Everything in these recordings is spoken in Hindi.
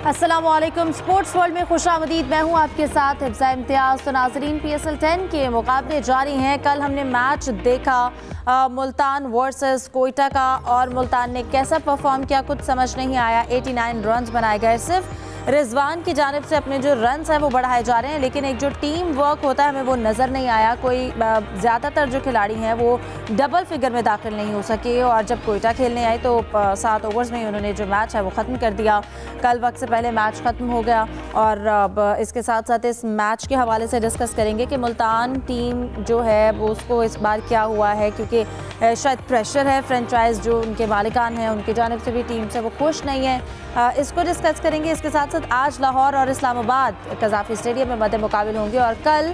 अस्सलामुअलैकुम। स्पोर्ट्स वर्ल्ड में खुशामदीद। मैं हूं आपके साथ हिफ्ज़ा इम्तियाज़। तो नाज़रीन, PSL 10 के मुकाबले जारी हैं। कल हमने मैच देखा मुल्तान वर्सेस कोयटा का, और मुल्तान ने कैसा परफॉर्म किया कुछ समझ नहीं आया। 89 रन्स बनाए गए। सिर्फ रिजवान की जानिब से अपने जो रन्स हैं वो बढ़ाए जा रहे हैं, लेकिन एक जो टीम वर्क होता है हमें वो नज़र नहीं आया। कोई ज़्यादातर जो खिलाड़ी हैं वो डबल फिगर में दाखिल नहीं हो सके, और जब कोयटा खेलने आई तो 7 ओवर्स में ही उन्होंने जो मैच है वो ख़त्म कर दिया। कल वक्त से पहले मैच ख़त्म हो गया। और अब इसके साथ साथ इस मैच के हवाले से डिस्कस करेंगे कि मुल्तान टीम जो है वो उसको इस बार क्या हुआ है, क्योंकि शायद प्रेशर है। फ्रेंचाइज जो उनके मालिकान हैं उनकी जानिब से भी टीम से वो खुश नहीं है। इसको डिस्कस करेंगे। इसके साथ साथ आज लाहौर और इस्लामाबाद कज़ाफ़ी स्टेडियम में मद्दे मुकाबिल होंगे, और कल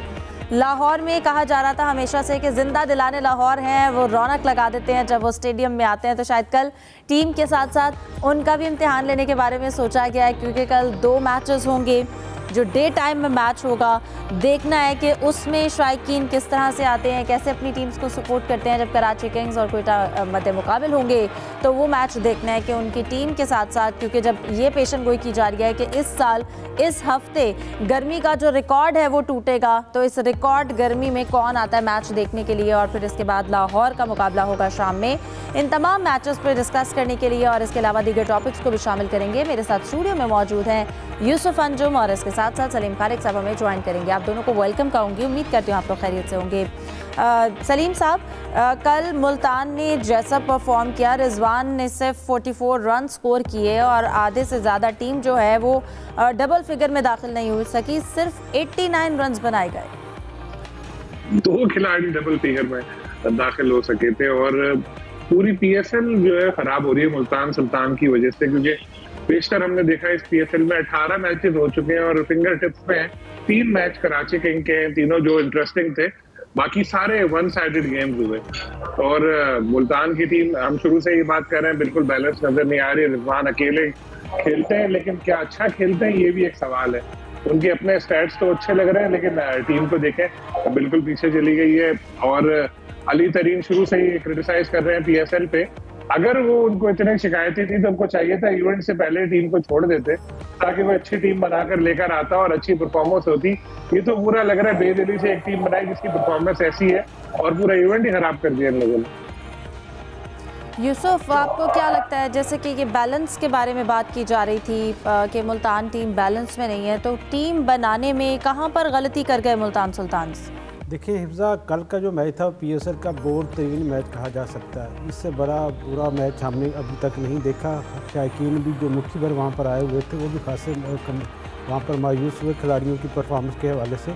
लाहौर में कहा जा रहा था हमेशा से कि जिंदा दिलाने लाहौर हैं, वो रौनक लगा देते हैं जब वो स्टेडियम में आते हैं। तो शायद कल टीम के साथ साथ उनका भी इम्तिहान लेने के बारे में सोचा गया है, क्योंकि कल 2 मैचेस होंगे। जो डे टाइम में मैच होगा, देखना है कि उसमें शायकीन किस तरह से आते हैं, कैसे अपनी टीम्स को सपोर्ट करते हैं। जब कराची किंग्स और कोयटा मद्दे मुकाबिल होंगे तो वो मैच देखना है कि उनकी टीम के साथ साथ, क्योंकि जब ये पेशन गोई की जा रही है कि इस साल इस हफ्ते गर्मी का जो रिकॉर्ड है वो टूटेगा, तो इस रिकॉर्ड गर्मी में कौन आता है मैच देखने के लिए। और फिर इसके बाद लाहौर का मुकाबला होगा शाम में। इन तमाम मैचेस पर डिस्कस करने के लिए और इसके अलावा दीगर टॉपिक्स को भी शामिल करेंगे। मेरे साथ स्टूडियो में मौजूद हैं यूसुफ अंजुम, और इसके साथ साथ सलीम खालिक साहब हमें ज्वाइन करेंगे। आप दोनों को वेलकम कहूँगी। उम्मीद करती हूँ आप लोग खैरियत से होंगे। सलीम साहब, कल मुल्तान ने जैसा परफॉर्म किया, रिजवान ने सिर्फ 44 रन स्कोर किए और आधे से ज़्यादा टीम जो है वो डबल फिगर में दाखिल नहीं हो सकी। सिर्फ 89 रन बनाए गए। 2 खिलाड़ी डबल फिगर में दाखिल हो सके थे, और पूरी PSL जो है खराब हो रही है मुल्तान सुल्तान की वजह से, क्योंकि बेशतर हमने देखा इस PSL में 18 मैचेस हो चुके हैं और फिंगर टिप्स पे हैं 3 मैच कराची किंग के हैं, तीनों जो इंटरेस्टिंग थे, बाकी सारे वन साइडेड गेम्स हुए। और मुल्तान की टीम, हम शुरू से ये बात कर रहे हैं, बिल्कुल बैलेंस नजर नहीं आ रही। रिजवान अकेले खेलते हैं, लेकिन क्या अच्छा खेलते हैं ये भी एक सवाल है। उनके अपने स्टैट्स तो अच्छे लग रहे हैं, लेकिन टीम को देखें बिल्कुल पीछे चली गई है। और अली तरीन शुरू से ही क्रिटिसाइज कर रहे हैं PSL पे। अगर वो उनको इतनी शिकायतें थी तो उनको चाहिए था इवेंट से पहले टीम को छोड़ देते, ताकि वो अच्छी टीम बनाकर लेकर आता और अच्छी परफॉर्मेंस होती। ये तो पूरा लग रहा है बेदिली से एक टीम बनाई जिसकी परफॉर्मेंस ऐसी है, और पूरा इवेंट ही खराब कर दिया इन लोगों ने। यूसुफ, आपको क्या लगता है, जैसे कि ये बैलेंस के बारे में बात की जा रही थी कि मुल्तान टीम बैलेंस में नहीं है, तो टीम बनाने में कहाँ पर गलती कर गए मुल्तान सुल्तान्स? देखिए हिफ्ज़ा, कल का जो मैच था PSL का बोर्ड तरीन मैच कहा जा सकता है। इससे बड़ा बुरा मैच हमने अभी तक नहीं देखा। शायकीन भी जो मुख्य भर वहाँ पर आए हुए थे वो भी खासे वहाँ पर मायूस हुए खिलाड़ियों की परफॉर्मेंस के हवाले से,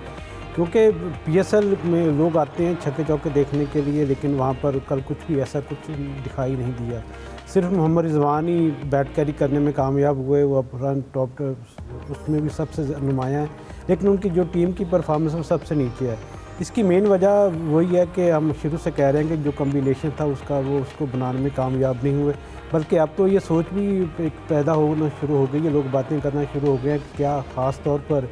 क्योंकि PSL में लोग आते हैं छक्के चौके देखने के लिए, लेकिन वहाँ पर कल कुछ भी ऐसा कुछ दिखाई नहीं दिया। सिर्फ मोहम्मद रिजवान ही बैट कैरी करने में कामयाब हुए, वो रन टॉप उसमें भी सबसे नुमायाँ है, लेकिन उनकी जो टीम की परफॉर्मेंस वो सबसे नीचे है। इसकी मेन वजह वही है कि हम शुरू से कह रहे हैं कि जो कम्बिनेशन था उसका वो उसको बनाने में कामयाब नहीं हुए, बल्कि अब तो ये सोच भी एक पैदा होना शुरू हो गई है, लोग बातें करना शुरू हो गए हैं कि क्या ख़ास तौर पर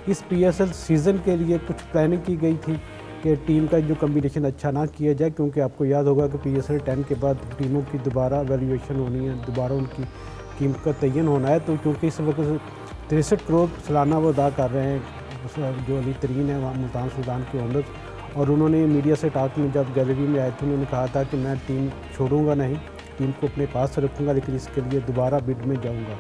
इस PSL सीज़न के लिए कुछ प्लानिंग की गई थी कि टीम का जो कम्बिनेशन अच्छा ना किया जाए, क्योंकि आपको याद होगा कि PSL 10 के बाद टीमों की दोबारा वैल्यूएशन होनी है, दोबारा उनकी कीमत का तयन होना है। तो क्योंकि इस वक्त 63 करोड़ सालाना वो अदा कर रहे हैं जो अली तरीन है वहाँ मुल्तान सुल्तान के ओनर, और उन्होंने मीडिया से टॉक में जब गैलरी में आए थे उन्होंने कहा था कि मैं टीम छोड़ूंगा नहीं, टीम को अपने पास रखूंगा, लेकिन इसके लिए दोबारा बिड में जाऊंगा,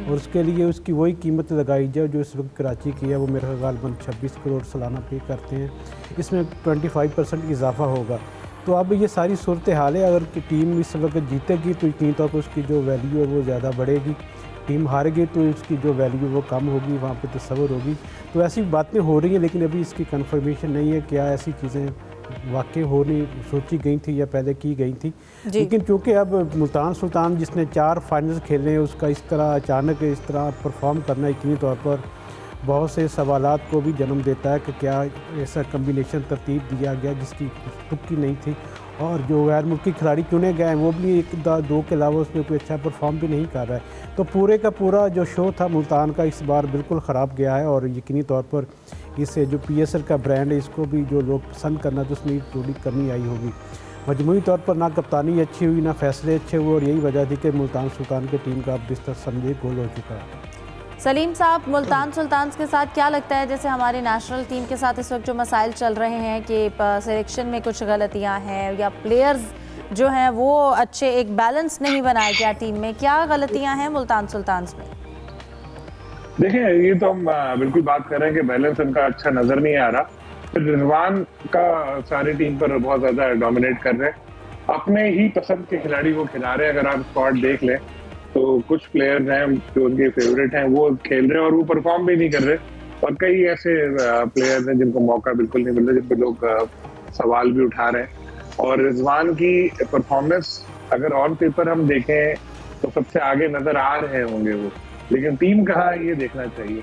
और उसके लिए उसकी वही कीमत लगाई जाए जो इस वक्त कराची की है। वो मेरे गालबन 26 करोड़ सालाना पे करते हैं, इसमें 25% इजाफा होगा। तो अब ये सारी सूरत हाल है। अगर टीम इस वक्त जीतेगी तो यकीन तौर पर उसकी जो वैल्यू है वो ज़्यादा बढ़ेगी, टीम हारेगी तो उसकी जो वैल्यू वो कम होगी, वहाँ पे तस्वर होगी। तो ऐसी बातें हो रही हैं, लेकिन अभी इसकी कंफर्मेशन नहीं है क्या ऐसी चीज़ें वाकई होनी सोची गई थी या पहले की गई थी। लेकिन चूँकि अब मुल्तान सुल्तान जिसने 4 फाइनल्स खेले हैं उसका इस तरह अचानक इस तरह परफॉर्म करना यकीनी तौर पर बहुत से सवालात को भी जन्म देता है कि क्या ऐसा कम्बिनेशन तरतीब दिया गया जिसकी तुक्की नहीं थी, और जो गैर मुल्की खिलाड़ी चुने गए हैं वो भी 1-2 के अलावा उसमें कोई अच्छा परफॉर्म भी नहीं कर रहा है। तो पूरे का पूरा जो शो था मुल्तान का इस बार बिल्कुल ख़राब गया है, और यकीनी तौर पर इससे जो PSL का ब्रांड है इसको भी जो लोग पसंद करना तो उसमें थोड़ी कमी आई होगी। मजमूई तौर पर ना कप्तानी अच्छी हुई, ना फैसले अच्छे हुए, और यही वजह थी कि मुल्तान सुल्तान की टीम का अब बिस्तर समझे गोल हो चुका है। सलीम साहब, मुल्तान सुल्तान्स के साथ क्या लगता है, जैसे हमारे नेशनल टीम के साथ इस वक्त जो मसाइल चल रहे हैं कि सिलेक्शन में कुछ गलतियां हैं या प्लेयर्स जो हैं वो अच्छे, एक बैलेंस नहीं बनाया गया टीम में, क्या गलतियां हैं मुल्तान सुल्तान्स में? देखिए, ये तो हम बिल्कुल बात कर रहे हैं कि बैलेंस उनका अच्छा नजर नहीं आ रहा। रिजवान का सारी टीम पर बहुत ज्यादा डोमिनेट कर रहे हैं, अपने ही पसंद के खिलाड़ी को खिला रहे हैं। अगर आप स्क्वाड देख लें तो कुछ प्लेयर्स हैं जो उनके फेवरेट हैं वो खेल रहे हैं और वो परफॉर्म भी नहीं कर रहे, और कई ऐसे प्लेयर्स हैं जिनको मौका बिल्कुल नहीं मिल रहा, जिन पर लोग सवाल भी उठा रहे हैं। और रिजवान की परफॉर्मेंस अगर ऑन पेपर हम देखें तो सबसे आगे नजर आ रहे होंगे वो, लेकिन टीम कहाँ है ये देखना चाहिए।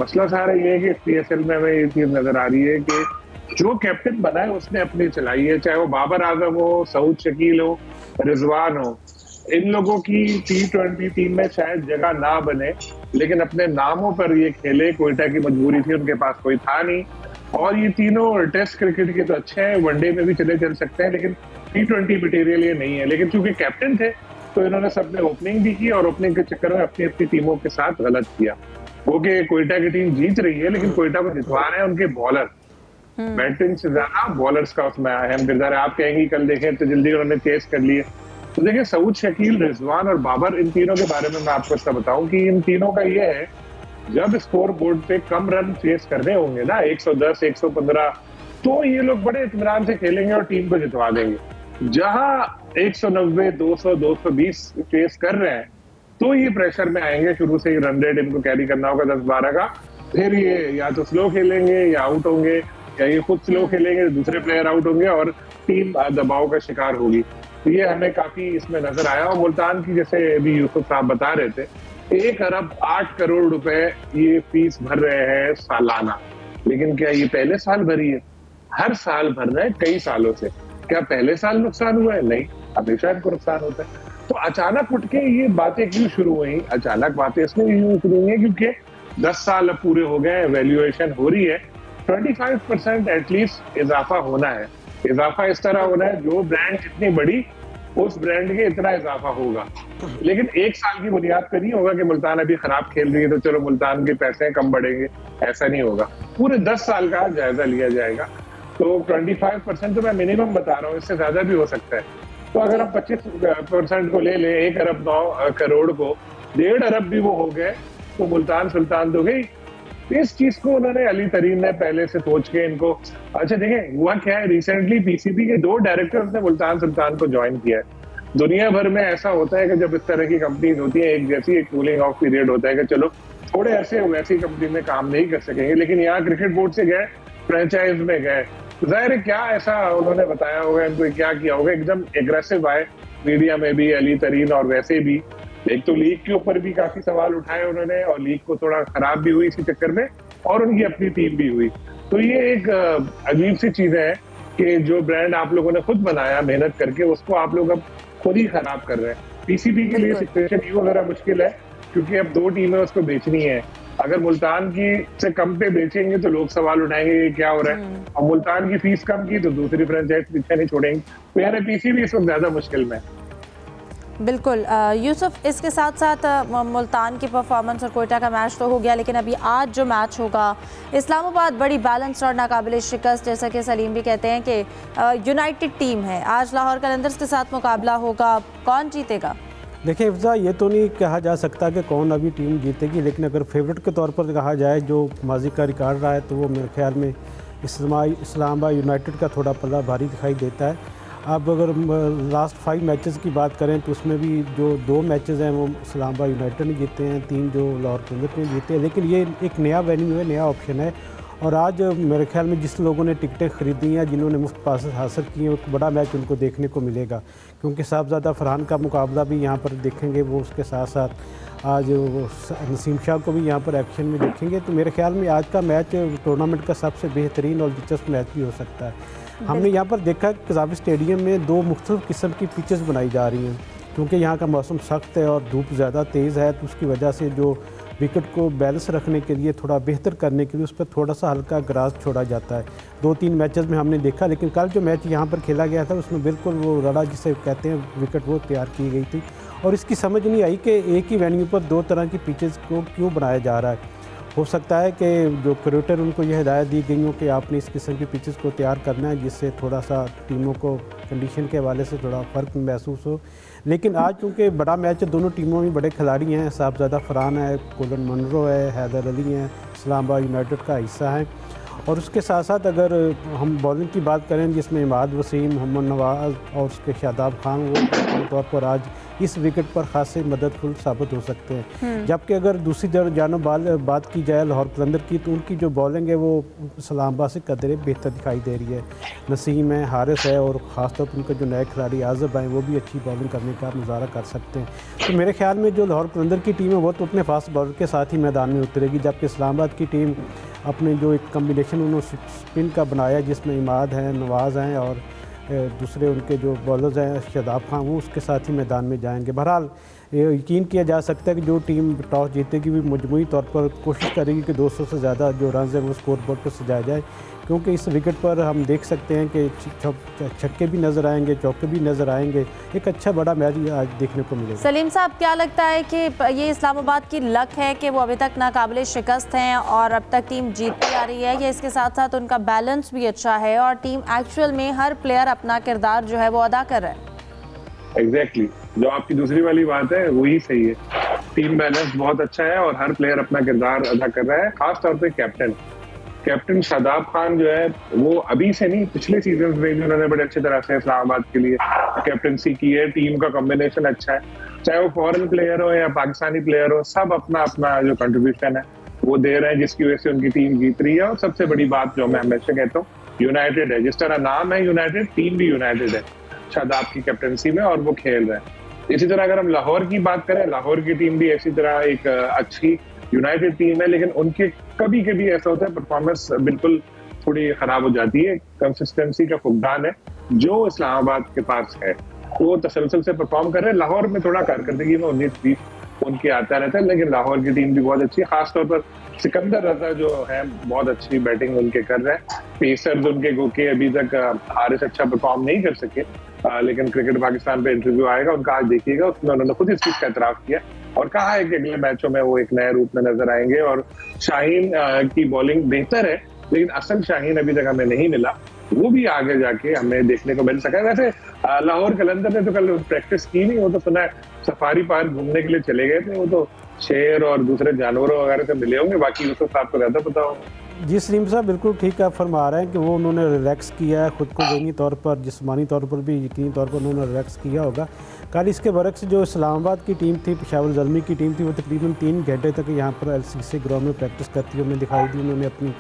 मसला सारा ये है कि PSL में हमें ये चीज नजर आ रही है कि जो कैप्टन बना है उसने अपनी चलाई है, चाहे वो बाबर आजम हो, सऊद शकील हो, रिजवान हो। इन लोगों की T20 टीम में शायद जगह ना बने, लेकिन अपने नामों पर ये खेले। कोयटा की मजबूरी थी, उनके पास कोई था नहीं, और ये तीनों टेस्ट क्रिकेट के तो अच्छे हैं, वनडे में भी चल सकते हैं, लेकिन T20 मटेरियल ये नहीं है। लेकिन चूंकि कैप्टन थे तो इन्होंने सबने ओपनिंग भी की, और ओपनिंग के चक्कर में अपनी अपनी टीमों के साथ गलत किया। वो कि कोयटा की टीम जीत रही है, लेकिन कोयटा को जितवा रहे हैं उनके बॉलर। बैटिंग से ज्यादा बॉलर्स का उसमें अहम किरदार है। आप कहेंगे कल देखें तो जल्दी उन्होंने चेस कर लिए। तो देखिए, सऊद शकील, रिजवान और बाबर, इन तीनों के बारे में मैं आपको इसका बताऊं कि इन तीनों का ये है, जब स्कोर बोर्ड पे कम रन चेस करने होंगे ना, 110, 115, तो ये लोग बड़े इत्मीनान से खेलेंगे और टीम को जितवा देंगे। जहां 190, 200, 220 चेस कर रहे हैं तो ये प्रेशर में आएंगे, शुरू से ही रन रेट इनको कैरी करना होगा 10-12 का, फिर ये या तो स्लो खेलेंगे या आउट होंगे, या ये खुद स्लो खेलेंगे, दूसरे प्लेयर आउट होंगे और टीम दबाव का शिकार होगी। तो ये हमें काफी इसमें नजर आया। और मुल्तान की, जैसे अभी यूसुफ साहब बता रहे थे, 1 अरब 8 करोड़ रुपए ये फीस भर रहे हैं सालाना। लेकिन क्या ये पहले साल भरी है? हर साल भर रहे हैं कई सालों से। क्या पहले साल नुकसान हुआ है? नहीं, हमेशा इनको नुकसान होता है। तो अचानक उठ के ये बातें क्यों शुरू हुई? अचानक बातें इसलिए क्यों शुरू हुई है क्योंकि 10 साल अब पूरे हो गए, वैल्यूएशन हो रही है, 25% एटलीस्ट इजाफा होना है। इजाफा इस तरह होना है, जो ब्रांड जितनी बड़ी उस ब्रांड के इतना इजाफा होगा। लेकिन 1 साल की बुनियाद पे नहीं होगा कि मुल्तान अभी खराब खेल रही है तो चलो मुल्तान के पैसे कम बढ़ेंगे, ऐसा नहीं होगा। पूरे 10 साल का जायजा लिया जाएगा। तो 25% तो मैं मिनिमम बता रहा हूँ, इससे ज्यादा भी हो सकता है। तो अगर हम 25% को ले लें, 1 अरब 9 करोड़ को 1.5 अरब भी वो हो गए, तो मुल्तान सुल्तान तो गई। इस चीज को उन्होंने, अली तरीन ने पहले से सोच के इनको, अच्छा देखें हुआ क्या है, रिसेंटली PCB के 2 डायरेक्टर्स ने मुल्तान सुल्तान को ज्वाइन किया है। दुनिया भर में ऐसा होता है कि जब इस तरह की कंपनीज होती है, एक जैसी एक कूलिंग ऑफ पीरियड होता है कि चलो थोड़े ऐसे वैसी कंपनी में काम नहीं कर सकेंगे, लेकिन यहाँ क्रिकेट बोर्ड से गए, फ्रेंचाइज में गए, जाहिर है क्या ऐसा उन्होंने बताया होगा, इनको क्या किया होगा, एकदम एग्रेसिव आए मीडिया में भी, अली तरीन, और वैसे भी एक तो लीग के ऊपर भी काफी सवाल उठाए उन्होंने, और लीग को थोड़ा खराब भी हुई इसी चक्कर में, और उनकी अपनी टीम भी हुई। तो ये एक अजीब सी चीज है कि जो ब्रांड आप लोगों ने खुद बनाया मेहनत करके, उसको आप लोग अब खुद ही खराब कर रहे हैं। PCB के लिए सिचुएशन ये वगैरह मुश्किल है क्योंकि अब 2 टीमें उसको बेचनी है। अगर मुल्तान की से कम पे बेचेंगे तो लोग सवाल उठाएंगे ये क्या हो रहा है, और मुल्तान की फीस कम की तो दूसरी फ्रेंचाइज पीछे नहीं छोड़ेंगे। तो यानी PCB इस वक्त ज्यादा मुश्किल में। बिल्कुल यूसुफ, इसके साथ साथ मुल्तान की परफॉर्मेंस और कोयटा का मैच तो हो गया, लेकिन अभी आज जो मैच होगा इस्लामाबाद बड़ी बैलेंस और नाकाबिल शिकस्त, जैसा कि सलीम भी कहते हैं कि यूनाइटेड टीम है। आज लाहौर कलंदर्स के साथ मुकाबला होगा, कौन जीतेगा? देखिए इफ्जा, ये तो नहीं कहा जा सकता कि कौन अभी टीम जीतेगी, लेकिन अगर फेवरेट के तौर पर कहा जाए जो माजी का रिकॉर्ड रहा है तो वो मेरे ख्याल में इस्लामाबाद यूनाइटेड का थोड़ा पल्ला भारी दिखाई देता है। अब अगर लास्ट 5 मैचेस की बात करें तो उसमें भी जो 2 मैचेस हैं वो इस्लामाबाद यूनाइटेड ने जीते हैं, 3 जो लाहौर कलंदर्स ने जीते हैं। लेकिन ये एक नया वेन्यू है, नया ऑप्शन है, और आज मेरे ख्याल में जिस लोगों ने टिकटें ख़रीदी हैं, जिन्होंने मुफ्त पासेस हासिल किए हैं, एक बड़ा मैच उनको देखने को मिलेगा, क्योंकि साहबजादा फरहान का मुकाबला भी यहाँ पर देखेंगे वो, उसके साथ साथ आज नसीम शाह को भी यहाँ पर एक्शन में देखेंगे। तो मेरे ख्याल में आज का मैच टूर्नामेंट का सबसे बेहतरीन और दिलचस्प मैच भी हो सकता है। हमने यहाँ पर देखा कज़ावी स्टेडियम में 2 मुख्तलिफ किस्म की पिचेस बनाई जा रही हैं, क्योंकि यहाँ का मौसम सख्त है और धूप ज़्यादा तेज़ है, तो उसकी वजह से जो विकेट को बैलेंस रखने के लिए, थोड़ा बेहतर करने के लिए उस पर थोड़ा सा हल्का ग्रास छोड़ा जाता है। 2-3 मैचेस में हमने देखा, लेकिन कल जो मैच यहाँ पर खेला गया था उसमें बिल्कुल वो रड़ा जिसे कहते हैं विकेट वो तैयार की गई थी, और इसकी समझ नहीं आई कि एक ही वेन्यू पर दो तरह की पिचेस को क्यों बनाया जा रहा है। हो सकता है कि जो क्रिएटर उनको यह हिदायत दी गई हो कि आपने इस किस्म की पिचेस को तैयार करना है जिससे थोड़ा सा टीमों को कंडीशन के हवाले से थोड़ा फ़र्क महसूस हो। लेकिन आज चूँकि बड़ा मैच है, दोनों टीमों में बड़े खिलाड़ी हैं, साहबजादा फरहान है, कोलन मुनरो है, हैदर अली हैं, इस्लामाबाद यूनाइटेड का हिस्सा है। और उसके साथ साथ अगर हम बॉलिंग की बात करें जिसमें इमाद वसीम, मोहम्मद नवाज़ और उसके शादाब खान वो तौर पर आज इस विकेट पर खासे मददफुल साबित हो सकते हैं। जबकि अगर दूसरी जानब बात की जाए लाहौर कलंदर की, तो उनकी जो बॉलिंग है वो इस्लामाबाद से कदरे बेहतर दिखाई दे रही है। नसीम है, हारिस है और ख़ासतौर पर उनके जो नए खिलाड़ी आज़ब हैं वो भी अच्छी बॉलिंग करने का मुजाहरा कर सकते हैं। तो मेरे ख्याल में जो लाहौर कलंदर की टीम है वो तो अपने फास्ट बॉलर के साथ ही मैदान में उतरेगी, जबकि इस्लामाबाद की टीम अपने जो एक कम्बिनेशन उन्होंने स्पिन का बनाया जिसमें इमाद हैं, नवाज़ हैं और दूसरे उनके जो बॉलर्स हैं शादाब खान, वो उसके साथ ही मैदान में जाएंगे। बहरहाल यकीन किया जा सकता है कि जो टीम टॉस जीतेगी भी मजमूई तौर पर कोशिश करेगी कि 200 से ज़्यादा जो रन है वो स्कोर बोर्ड पर सजाया जाए, क्योंकि इस विकेट पर हम देख सकते हैं कि छक्के भी नज़र आएंगे, चौके भी नज़र आएंगे। एक अच्छा बड़ा मैच आज देखने को मिलेगा। सलीम साहब, क्या लगता है कि ये इस्लामाबाद की लक है कि वो अभी तक नाकाबिल शिकस्त हैं और अब तक टीम जीतती आ रही है, या इसके साथ साथ उनका बैलेंस भी अच्छा है और टीम एक्चुअल में हर प्लेयर अपना किरदार जो है वो अदा कर रहा है? एग्जैक्टली, जो आपकी दूसरी वाली बात है वही सही है। टीम बैलेंस बहुत अच्छा है और हर प्लेयर अपना किरदार अदा कर रहा है। खास तौर पे कैप्टन शादाब खान जो है वो अभी से नहीं, पिछले सीजन में भी उन्होंने बड़े अच्छी तरह से इस्लामाबाद के लिए कैप्टनसी की है। टीम का कॉम्बिनेशन अच्छा है, चाहे वो फॉरेन प्लेयर हो या पाकिस्तानी प्लेयर हो, सब अपना अपना जो कंट्रीब्यूशन है वो दे रहे हैं, जिसकी वजह से उनकी टीम जीत रही है। और सबसे बड़ी बात जो मैं हमेशा कहता हूँ, यूनाइटेड है। जिस तरह नाम है यूनाइटेड, टीम भी यूनाइटेड है शादाब की कैप्टनसी में और वो खेल रहे हैं। इसी तरह अगर हम लाहौर की बात करें, लाहौर की टीम भी इसी तरह एक अच्छी यूनाइटेड टीम है, लेकिन उनके कभी कभी ऐसा होता है परफॉर्मेंस बिल्कुल थोड़ी खराब हो जाती है। कंसिस्टेंसी का फुकदान है जो इस्लामाबाद के पास है, वो तसलसल से परफॉर्म कर रहे हैं। लाहौर में थोड़ा कारकर्दगी में 19-20 उनके आता रहता है, लेकिन लाहौर की टीम भी बहुत अच्छी है। खासतौर पर सिकंदर रजा जो है बहुत अच्छी बैटिंग उनके कर रहे हैं। पेसर्स उनके गोके अभी तक हारिस अच्छा परफॉर्म नहीं कर सके, लेकिन क्रिकेट पाकिस्तान पे इंटरव्यू आएगा उनका, आज देखिएगा, उसमें उन्होंने खुद इस चीज का एतराफ किया और कहा है कि अगले मैचों में वो एक नए रूप में नजर आएंगे। और शाहीन की बॉलिंग बेहतर है, लेकिन असल शाहीन अभी तक हमें नहीं मिला, वो भी आगे जाके हमें देखने को मिल सका है। वैसे लाहौर कलंदर ने तो कल प्रैक्टिस की नहीं, वो तो सुना है सफारी पार्क घूमने के लिए चले गए थे, वो तो शेर और दूसरे जानवरों वगैरह से मिले होंगे, बाकी उसको आपको ज्यादा पता होगा। जी सलीम साहब, बिल्कुल ठीक आप फरमा रहे हैं कि वो उन्होंने रिलैक्स किया है खुद को, ज़हनी तौर पर जिस्मानी तौर पर भी यकीनी तौर पर उन्होंने रिलैक्स किया होगा। कल इसके बरक्स जो इस्लामाबाद की टीम थी, पेशावर ज़ल्मी की टीम थी, वो तकरीबन 3 घंटे तक यहाँ पर LCC ग्राउंड में प्रैक्टिस करती हुई हमें दिखाई दी। उन्होंने अपनी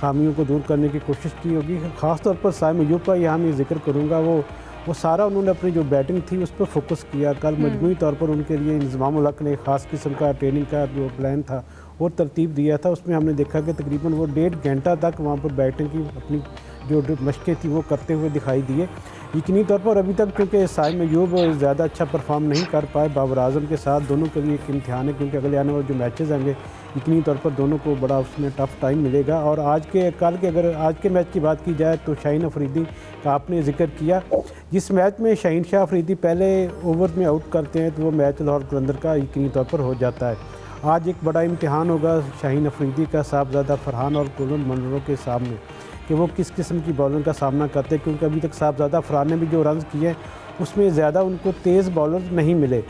खामियों को दूर करने की कोशिश की होगी। ख़ासतौर पर साइम अयूब का यहाँ मैं जिक्र करूँगा, वो सारा उन्होंने अपनी जो बैटिंग थी उस पर फोकस किया। कल मजमूई तौर पर उनके लिए इंतज़ाम उल हक ने ख़ास किस्म का ट्रेनिंग का जो प्लान था और तरतीब दिया था, उसमें हमने देखा कि तकरीबन वो 1.5 घंटा तक वहाँ पर बैटिंग की अपनी जो मशक़ें थी वो करते हुए दिखाई दिए। यकीनी तौर पर अभी तक क्योंकि साइम अयूब ज़्यादा अच्छा परफॉर्म नहीं कर पाए बाबर आज़म के साथ, दोनों के लिए एक इम्तिहान है, क्योंकि अगले आने वाले जो मैचेस आएंगे यकीनी तौर पर दोनों को बड़ा उसमें टफ़ टाइम मिलेगा। और कल के अगर आज के मैच की बात की जाए तो शाहीन अफरीदी का आपने जिक्र किया, जिस मैच में शाहीन शाह अफरीदी पहले ओवर में आउट करते हैं तो वो मैच लाहौर कलंदर का यकीनी तौर पर हो जाता है। आज एक बड़ा इम्तिहान होगा शाहीन अफरीदी का साहबजादा फरहान और कोलन मुनरो के सामने कि वो किस किस्म की बॉलिंग का सामना करते हैं, क्योंकि अभी तक साहबजादा फरहान ने भी जो रन किए हैं उसमें ज़्यादा उनको तेज़ बॉलर नहीं मिले।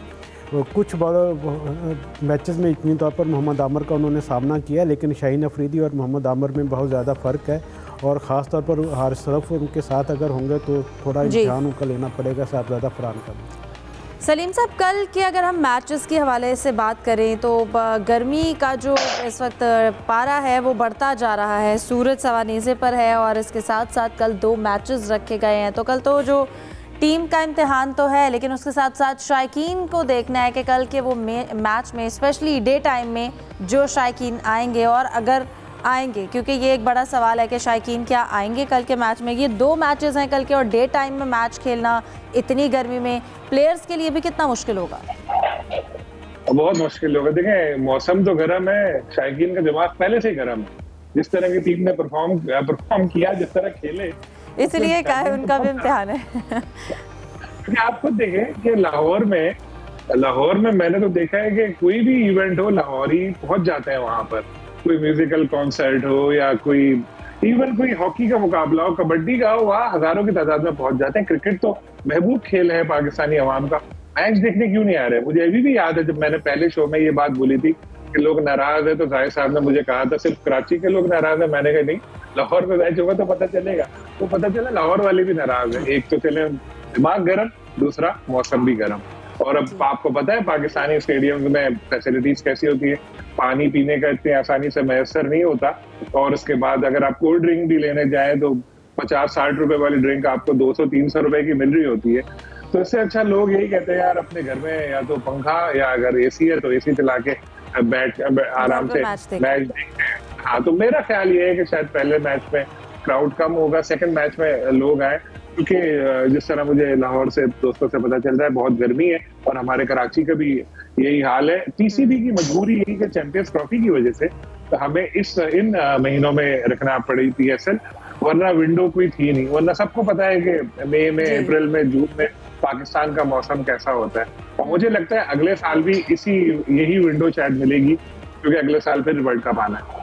कुछ बॉलर मैचेस में यकीनी तौर पर मोहम्मद आमर का उन्होंने सामना किया, लेकिन शाहीन अफरीदी और मोहम्मद आमर में बहुत ज़्यादा फ़र्क है और ख़ास तौर पर हारिस रऊफ उनके साथ अगर होंगे तो थोड़ा इम्तिहान उनका लेना पड़ेगा साहबजादा फरहान का। सलीम साहब, कल के अगर हम मैचेस के हवाले से बात करें तो गर्मी का जो इस वक्त पारा है वो बढ़ता जा रहा है, सूरज सवानेज़े पर है और इसके साथ साथ कल 2 मैचेस रखे गए हैं। तो कल तो जो टीम का इम्तिहान तो है, लेकिन उसके साथ साथ शायकीन को देखना है कि कल के वो मैच में स्पेशली डे टाइम में जो शायकीन आएंगे और अगर आएंगे, क्योंकि ये एक बड़ा सवाल है कि शायकीन क्या आएंगे कल के मैच में। ये 2 मैचेस हैं कल के और डे टाइम में मैच खेलना इतनी गर्मी में प्लेयर्स के लिए भी कितना मुश्किल होगा? बहुत मुश्किल होगा। देखें, मौसम तो गर्म है, शायकीन का दिमाग पहले से ही गर्म है। जिस तरह की टीम ने परफॉर्म किया, जिस तरह खेले, इसलिए कहा है उनका भी इम्तिहान है। आप खुद देखें कि लाहौर में लाहौर में मैंने तो देखा है कि कोई भी इवेंट हो लाहौरी पहुंच जाते हैं वहां पर, कोई म्यूजिकल कॉन्सर्ट हो या कोई इवन कोई हॉकी का मुकाबला हो, कबड्डी का हो, वहाँ हजारों की तादाद में पहुंच जाते हैं। क्रिकेट तो महबूब खेल है पाकिस्तानी अवाम का, मैच देखने क्यों नहीं आ रहे? मुझे अभी भी याद है जब मैंने पहले शो में ये बात बोली थी कि लोग नाराज है, तो जाहिर साहब ने मुझे कहा था सिर्फ कराची के लोग नाराज है। मैंने कहा नहीं, लाहौर में मैच होगा तो पता चलेगा। तो पता चला लाहौर वाले भी नाराज है। एक तो चले दिमाग गर्म, दूसरा मौसम भी गर्म। और अब आपको पता है पाकिस्तानी स्टेडियम में फैसिलिटीज कैसी होती है, पानी पीने का इतनी आसानी से मैसर नहीं होता। और उसके बाद अगर आप कोल्ड ड्रिंक भी लेने जाएं तो 50-60 रुपए वाली ड्रिंक आपको 200-300 रुपए की मिल रही होती है। तो इससे अच्छा लोग यही कहते हैं यार अपने घर में या तो पंखा या अगर एसी है तो एसी चला के बैठ आराम से मैच देखते हैं। हाँ, तो मेरा ख्याल ये है कि शायद पहले मैच में क्राउड कम होगा, सेकंड मैच में लोग आए, क्योंकि जिस तरह मुझे लाहौर से दोस्तों से पता चल रहा है बहुत गर्मी है और हमारे कराची का भी यही हाल है। टीसीबी की मजबूरी यही कि चैंपियंस ट्रॉफी की वजह से तो हमें इन महीनों में रखना पड़ी पीएसएल, वरना विंडो कोई थी नहीं। वरना सबको पता है कि मई में, अप्रैल में, जून में पाकिस्तान का मौसम कैसा होता है। और मुझे लगता है अगले साल भी यही विंडो शायद मिलेगी, क्योंकि अगले साल फिर वर्ल्ड कप आना है।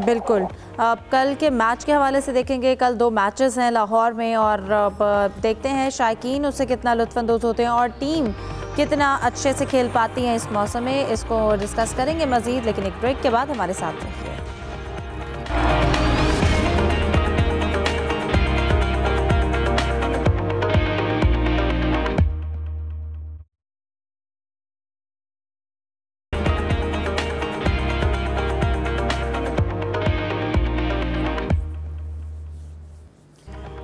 बिल्कुल। अब कल के मैच के हवाले से देखेंगे, कल 2 मैचेस हैं लाहौर में और देखते हैं शायकीन उससे कितना लुत्फ़अंदोज़ होते हैं और टीम कितना अच्छे से खेल पाती है इस मौसम में। इसको डिस्कस करेंगे मज़ीद, लेकिन एक ब्रेक के बाद हमारे साथ रहिए।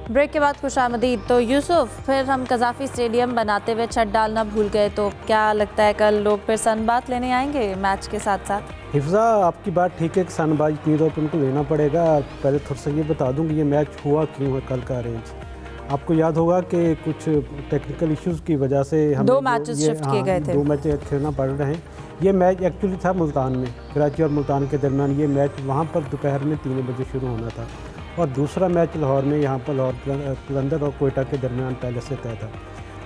ब्रेक के बाद खुशामदीद। तो यूसुफ, फिर हम कज़ाफ़ी स्टेडियम बनाते हुए छत डालना भूल गए, तो क्या लगता है कल लोग फिर सनबाथ लेने आएंगे मैच के साथ साथ? हिफ्ज़ा, आपकी बात ठीक है कि सनबाथ इतनी तो उनको लेना पड़ेगा। पहले थोड़ा सा ये बता दूँ कि ये मैच हुआ क्यों है कल का अरेंज। आपको याद होगा कि कुछ टेक्निकल इश्यूज़ की वजह से हम 2 मैचेस शिफ्ट किए गए थे। 2 मैच खेलना पड़ रहे हैं। ये मैच एक्चुअली था मुल्तान में, कराची और मुल्तान के दरमियान। ये मैच वहाँ पर दोपहर में 3 बजे शुरू होना था और दूसरा मैच लाहौर में, यहाँ पर लाहौर कलंदर और कोयटा के दरमियान पहले से तय था।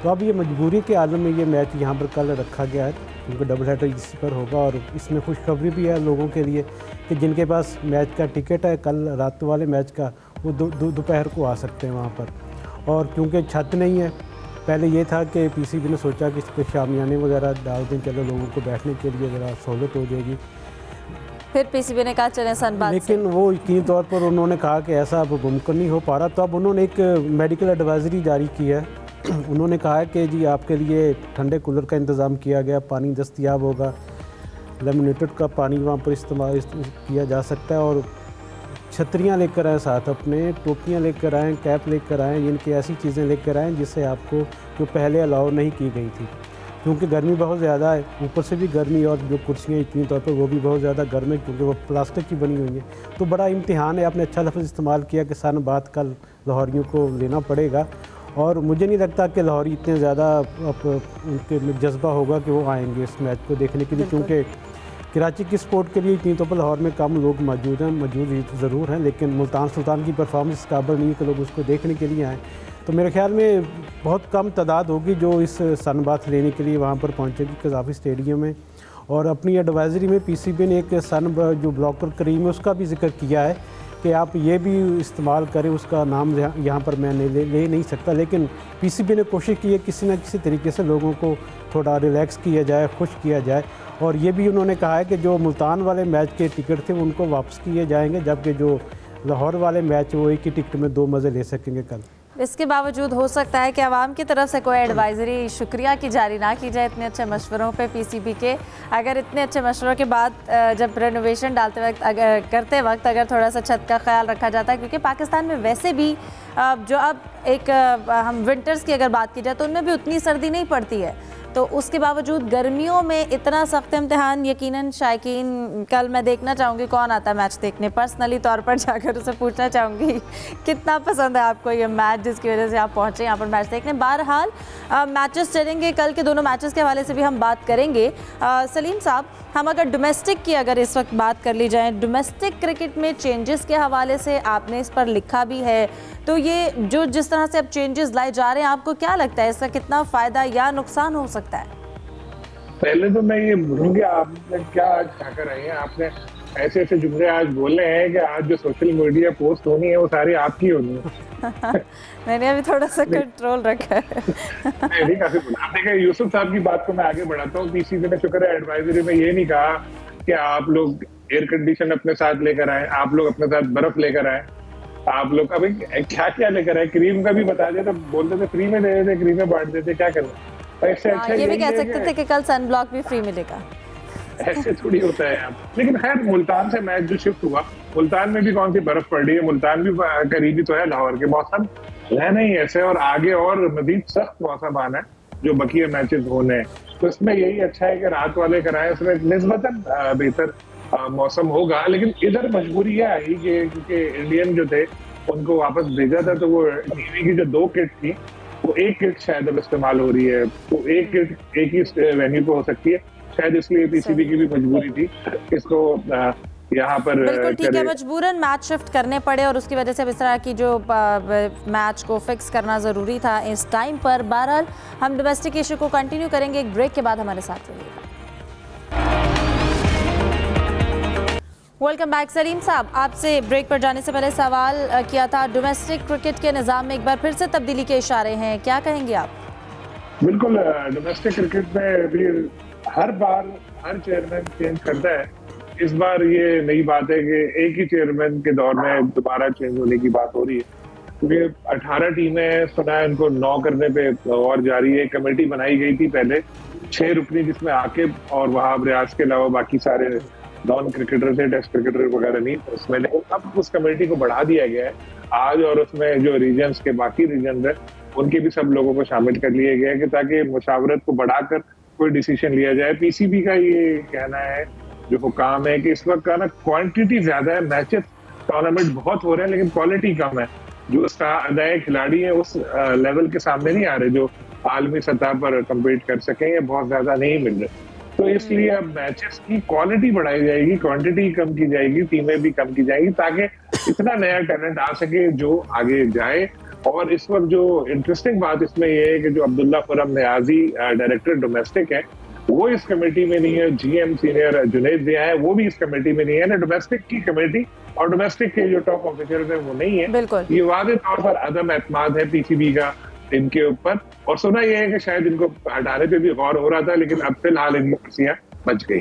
तो अब ये मजबूरी के आलम में ये मैच यहाँ पर कल रखा गया है, क्योंकि डबल हेडर इसी पर होगा। और इसमें खुशखबरी भी है लोगों के लिए कि जिनके पास मैच का टिकट है कल रात वाले मैच का, वो दोपहर को आ सकते हैं वहाँ पर। और क्योंकि छत नहीं है, पहले ये था कि पीसीबी ने सोचा कि इस पर शामियाने वगैरह डाल दें, चलो लोगों को बैठने के लिए ज़रा सहूलत हो जाएगी। फिर पीसीबी ने कहा चलें सनबाथ, लेकिन वो यकीनी तौर पर उन्होंने कहा कि ऐसा अब मुमकिन नहीं हो पा रहा। तो अब उन्होंने एक मेडिकल एडवाइजरी जारी की है। उन्होंने कहा है कि जी आपके लिए ठंडे कूलर का इंतज़ाम किया गया, पानी दस्तयाब होगा, लेमिनेटेड का पानी वहाँ पर इस्तेमाल किया जा सकता है। और छतरियाँ लेकर आएँ साथ, अपने टोपियाँ लेकर आएँ, कैप लेकर आएँ, इनकी ऐसी चीज़ें लेकर आएँ जिससे आपको जो पहले अलाउ नहीं की गई थी, क्योंकि गर्मी बहुत ज़्यादा है। ऊपर से भी गर्मी और जो कुर्सियाँ यकीनी तौर पर वो भी बहुत ज़्यादा गर्म है, क्योंकि वो प्लास्टिक की बनी हुई है। तो बड़ा इम्तिहान है। आपने अच्छा लफ्ज़ इस्तेमाल किया कि सनबाथ कल लाहौरियों को लेना पड़ेगा। और मुझे नहीं लगता कि लाहौरी इतने ज़्यादा उनके में जज्बा होगा कि वो आएंगे इस मैच को देखने के लिए, क्योंकि कराची की स्पोर्ट के लिए इतनी तो लाहौर में कम लोग मौजूद हैं, मौजूद ज़रूर हैं, लेकिन मुल्तान सुल्तान की परफॉर्मेंस काबिल नहीं है कि लोग उसको देखने के लिए आएँ। तो मेरे ख्याल में बहुत कम तादाद होगी जो इस सनबाथ लेने के लिए वहाँ पर पहुँचेगी कज़ाफ़ी स्टेडियम में। और अपनी एडवाइज़री में पीसीबी ने एक जो ब्लॉकर क्रीम है उसका भी जिक्र किया है कि आप ये भी इस्तेमाल करें। उसका नाम यहाँ पर मैं ले नहीं सकता, लेकिन पीसीबी ने कोशिश की है किसी न किसी तरीके से लोगों को थोड़ा रिलैक्स किया जाए, खुश किया जाए। और ये भी उन्होंने कहा है कि जो मुल्तान वाले मैच के टिकट थे उनको वापस किए जाएंगे, जबकि जो लाहौर वाले मैच वो एक ही टिकट में 2 मज़े ले सकेंगे कल। इसके बावजूद हो सकता है कि आवाम की तरफ से कोई एडवाइज़री शुक्रिया की जारी ना की जाए इतने अच्छे मशवरों पे पीसीबी के। अगर इतने अच्छे मशवरों के बाद जब रेनोवेशन डालते वक्त करते वक्त अगर थोड़ा सा छत का ख्याल रखा जाता है, क्योंकि पाकिस्तान में वैसे भी जो अब एक हम विंटर्स की अगर बात की जाए तो उनमें भी उतनी सर्दी नहीं पड़ती है, तो उसके बावजूद गर्मियों में इतना सख्त इम्तिहान यकीनन शायकीन कल मैं देखना चाहूँगी कौन आता है मैच देखने। पर्सनली तौर पर जाकर उसे पूछना चाहूँगी कितना पसंद है आपको ये मैच जिसकी वजह से आप पहुँचे यहाँ पर मैच देखने। बहरहाल मैचेस चलेंगे, कल के दोनों मैचेस के हवाले से भी हम बात करेंगे। सलीम साहब, हम अगर डोमेस्टिक की अगर इस वक्त बात कर ली जाए, डोमेस्टिक क्रिकेट में चेंजेस के हवाले से आपने इस पर लिखा भी है, तो ये जो जिस तरह से अब चेंजेस लाए जा रहे हैं, आपको क्या लगता है इसका कितना फ़ायदा या नुकसान हो सकता है? पहले तो मैं ये बोलूँगी, आपने क्या आज खाकर आए हैं, आपने ऐसे ऐसे जुमले आज बोले हैं कि आज जो सोशल मीडिया पोस्ट होनी है वो सारी आपकी होनी है। मैंने अभी थोड़ा सा कंट्रोल रखा है। नहीं, काफी बोला। आप देखिए, यूसुफ साहब की बात को मैं आगे बढ़ाता हूँ। पीसीबी ने शुक्र है एडवाइजरी में ये नहीं कहा कि आप लोग एयर कंडीशन अपने साथ लेकर आए, आप लोग अपने साथ बर्फ लेकर आए, आप लोग अभी क्या क्या लेकर आए। क्रीम का भी बता दिया, तो बोलते थे फ्री में दे देते, क्रीम में बांट देते, क्या करें। ऐसे अच्छा ये भी कह सकते थे कि कल सनब्लॉक भी फ्री मिलेगा। ऐसे थोड़ी होता है आप। लेकिन खैर, मुल्तान से मैच जो शिफ्ट हुआ, मुल्तान में भी कौन सी बर्फ पड़ रही है, मुल्तान भी करीबी तो है लाहौर के। मौसम रहना ही ऐसे, और आगे और मजीद सख्त मौसम आना है जो बकी मैचेस होने हैं। तो इसमें यही अच्छा है कि रात वाले कराएं, उसमें निस्बतन बेहतर मौसम होगा। लेकिन इधर मजबूरी यह आई कि क्योंकि इंडियन जो थे उनको वापस भेजा था, तो वो नेवी की जो 2 किट थी वो 1 किट शायद अब इस्तेमाल हो रही है, तो 1 किट एक ही वेन्यू पे हो सकती है। शायद इसलिए पीसीबी की भी मजबूरी थी इसको यहाँ पर। बिल्कुल ठीक है, मजबूरन मैच शिफ्ट करने पड़े और उसकी वजह से इस तरह की जो मैच को फिक्स करना ज़रूरी था इस टाइम पर। बहरहाल हम डोमेस्टिक इशू को कंटिन्यू करेंगे, एक ब्रेक के बाद हमारे साथ रहिएगा। Welcome back. सलीम साहब, आपसे ब्रेक पर जाने से पहले सवाल किया था, डोमेस्टिक क्रिकेट के निज़ाम में एक बार फिर से तब्दीली के इशारे हैं, क्या कहेंगे आप? बिल्कुल, डोमेस्टिक क्रिकेट में भी हर बार हर चेयरमैन चेंज करता है। इस बार ये नई बात है कि एक ही चेयरमैन के दौर में दोबारा चेंज होने की बात हो रही है, क्योंकि 18 टीमें सुना है इनको 9 करने पे और जारी है। कमेटी बनाई गई थी पहले 6 रुकनी, जिसमें आकिब और वहाब रियाज के अलावा बाकी सारे नॉन क्रिकेटर थे, टेस्ट क्रिकेटर वगैरह नहीं उसमें। लेकिन अब उस कमेटी को बढ़ा दिया गया है आज, और उसमें जो रीजन्स के बाकी रीजन है उनके भी सब लोगों को शामिल कर लिया गया है कि ताकि मुशावरत को बढ़ाकर कोई डिसीजन लिया जाए। पीसीबी का ये कहना है, जो हुकाम है, कि इस वक्त का ना क्वांटिटी ज्यादा है, मैचेस टूर्नामेंट बहुत हो रहे हैं लेकिन क्वालिटी कम है। जो उसका अदाय खिलाड़ी है उस लेवल के सामने नहीं आ रहे जो आलमी सतह पर कम्पीट कर सकें, या बहुत ज्यादा नहीं मिल रहे। तो इसलिए अब मैचेस की क्वालिटी बढ़ाई जाएगी, क्वांटिटी कम की जाएगी, टीमें भी कम की जाएगी, ताकि इतना नया टैलेंट आ सके जो आगे जाए। और इस वक्त जो इंटरेस्टिंग बात इसमें यह है कि जो अब्दुल्ला खुरम नियाजी डायरेक्टर डोमेस्टिक है, वो इस कमेटी में नहीं है। जीएम सीनियर जुनैद जिया है, वो भी इस कमेटी में नहीं है ना। डोमेस्टिक की कमेटी और डोमेस्टिक के जो टॉप ऑफिसर्स है वो नहीं है। ये वादे तौर पर अदम एतमाद है पीसीबी का इनके ऊपर। और सुना यह है कि शायद इनको हटाने पे भी गौर हो रहा था, लेकिन अब फिलहाल इनकी कुर्सियां बच गई।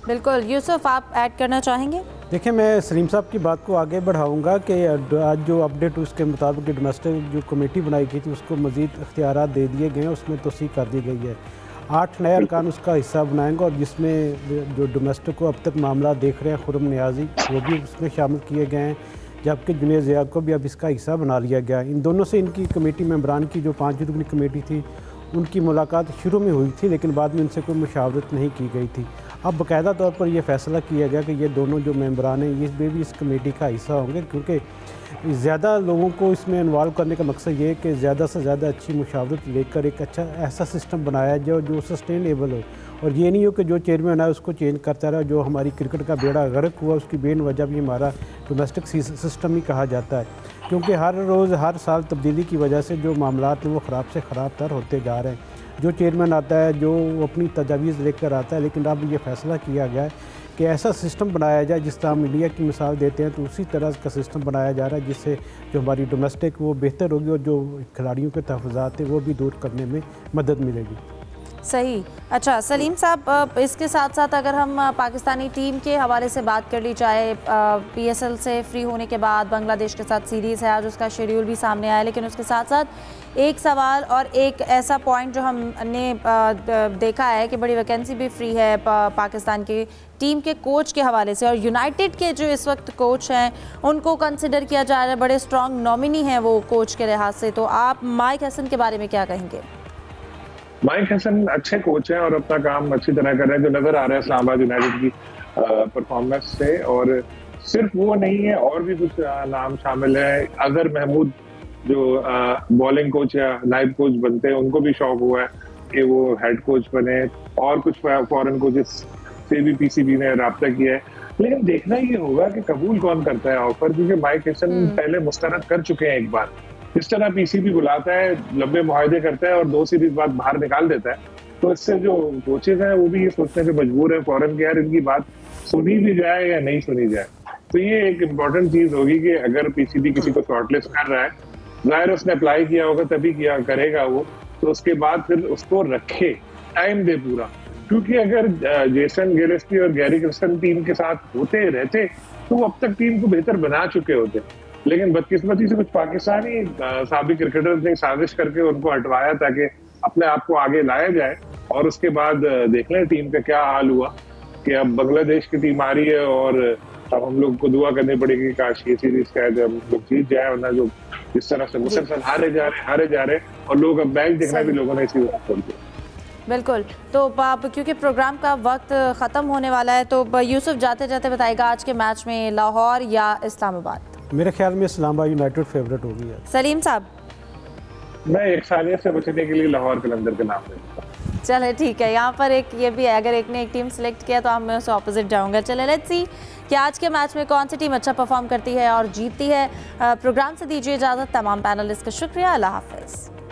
बिल्कुल, यूसुफ आप ऐड करना चाहेंगे? देखिए, मैं सलीम साहब की बात को आगे बढ़ाऊंगा कि आज जो अपडेट उसके मुताबिक डोमेस्टिक जो कमेटी बनाई गई थी उसको मज़ीद इख्तियारात दे दिए गए हैं, उसमें तोसीक कर दी गई है। 8 नए अरकान उसका हिस्सा बनाएंगे, और जिसमें जो डोमेस्टिक को अब तक मामला देख रहे हैं खुरम नियाजी, वो भी उसमें शामिल किए गए हैं, जबकि जुनैद जिया को भी अब इसका हिस्सा बना लिया गया। इन दोनों से इनकी कमेटी मेंबरान की जो 5 रुकनी कमेटी थी उनकी मुलाकात शुरू में हुई थी, लेकिन बाद में उनसे कोई मुशावरत नहीं की गई थी। अब बाकायदा तौर पर यह फैसला किया गया कि ये दोनों जो मेंबरान हैं ये भी इस कमेटी का हिस्सा होंगे, क्योंकि ज़्यादा लोगों को इसमें इन्वॉल्व करने का मकसद ये है कि ज़्यादा से ज़्यादा अच्छी मुशावरत लेकर एक अच्छा ऐसा सिस्टम बनाया जाए जो सस्टेनेबल हो, और ये नहीं हो कि जो चेयरमैन है उसको चेंज करता रहा। जो हमारी क्रिकेट का बेड़ा गर्क हुआ उसकी बेन वजह भी हमारा डोमेस्टिक सिस्टम ही कहा जाता है, क्योंकि हर रोज़ हर साल तब्दीली की वजह से जो मामलात हैं वो ख़राब से ख़राब तर होते जा रहे हैं। जो चेयरमैन आता है जो अपनी तजावीज़ लेकर आता है, लेकिन अब ये फैसला किया गया है कि ऐसा सिस्टम बनाया जाए, जिस तरह हम इंडिया की मिसाल देते हैं तो उसी तरह का सिस्टम बनाया जा रहा है, जिससे जो हमारी डोमेस्टिक वो बेहतर होगी और जो खिलाड़ियों के तहफ़्फ़ुज़ात हैं वो भी दूर करने में मदद मिलेगी। सही। अच्छा सलीम साहब, इसके साथ साथ अगर हम पाकिस्तानी टीम के हवाले से बात कर ली जाए, पीएसएल से फ्री होने के बाद बांग्लादेश के साथ सीरीज़ है, आज उसका शेड्यूल भी सामने आया, लेकिन उसके साथ साथ एक सवाल और एक ऐसा पॉइंट जो हमने देखा है कि बड़ी वैकेंसी भी फ्री है पाकिस्तान की टीम के कोच के हवाले से, और यूनाइटेड के जो इस वक्त कोच हैं उनको कंसिडर किया जा रहा है, बड़े स्ट्रॉन्ग नॉमिनी हैं वो कोच के लिहाज से। तो आप माइक हसन के बारे में क्या कहेंगे? माइक हसन अच्छे कोच हैं और अपना काम अच्छी तरह कर रहे हैं, जो नजर आ रहा है इस्लामाबाद यूनाइटेड की परफॉर्मेंस से। और सिर्फ वो नहीं है, और भी कुछ नाम शामिल है। अजहर महमूद जो बॉलिंग कोच या नाइब कोच बनते हैं, उनको भी शौक हुआ है कि वो हेड कोच बने, और कुछ फॉरेन कोचेस से भी पीसीबी ने राब्ता किया है। लेकिन देखना ये होगा कि कबूल कौन करता है ऑफर, क्योंकि माइक हसन पहले मुस्तरद कर चुके हैं एक बार। इस तरह पीसीबी बुलाता है, लंबे मुआहदे करता है और 2 सीरीज बाद बाहर निकाल देता है, तो इससे जो कोचेज हैं वो भी ये सोचने पे मजबूर है फौरन कि यार इनकी बात सुनी भी जाए या नहीं सुनी जाए। तो ये एक इम्पोर्टेंट चीज होगी कि अगर पीसीबी किसी को शॉर्टलिस्ट कर रहा है, जाहिर उसने अप्लाई किया होगा तभी किया करेगा वो, तो उसके बाद फिर उसको रखे, टाइम दे पूरा। क्योंकि अगर जेसन गिलेस्पी और गैरी क्रिस्टन टीम के साथ होते रहते तो वो अब तक टीम को बेहतर बना चुके होते, लेकिन बदकिस्मती से कुछ पाकिस्तानी साबिक क्रिकेटर्स ने साजिश करके उनको हटवाया ताकि अपने आप को आगे लाया जाए। और उसके बाद देख लें टीम का क्या हाल हुआ कि अब बांग्लादेश की टीम आ रही है और अब हम लोग को दुआ करनी पड़ेगी काश ये सीरीज शायद हम लोग जीत जाए, वरना जो इस तरह से मुसलसल हारे जा रहे और लोग अब मैच देखना भी लोगों ने इसी वजह छोड़ दिया। बिल्कुल। तो आप क्योंकि प्रोग्राम का वक्त ख़त्म होने वाला है, तो यूसुफ जाते जाते बताएगा आज के मैच में लाहौर या इस्लामाबाद? मेरे ख्याल में इस्लामाबाद यूनाइटेड फेवरेट होगी। सलीम साहब? मैं एकसानियत से बचने के लिए लाहौर कलंदर के नाम देता हूं। चले ठीक है, यहाँ पर एक ये भी है, अगर एक ने एक टीम सेलेक्ट किया तो मैं उससे ऑपोजिट जाऊँगा। चले लेट्स सी कि आज के मैच में कौन सी टीम अच्छा परफॉर्म करती है और जीतती है। प्रोग्राम से दीजिए इजाज़त। तमाम पैनलिस्ट का शुक्रिया। अल्लाह हाफिज़।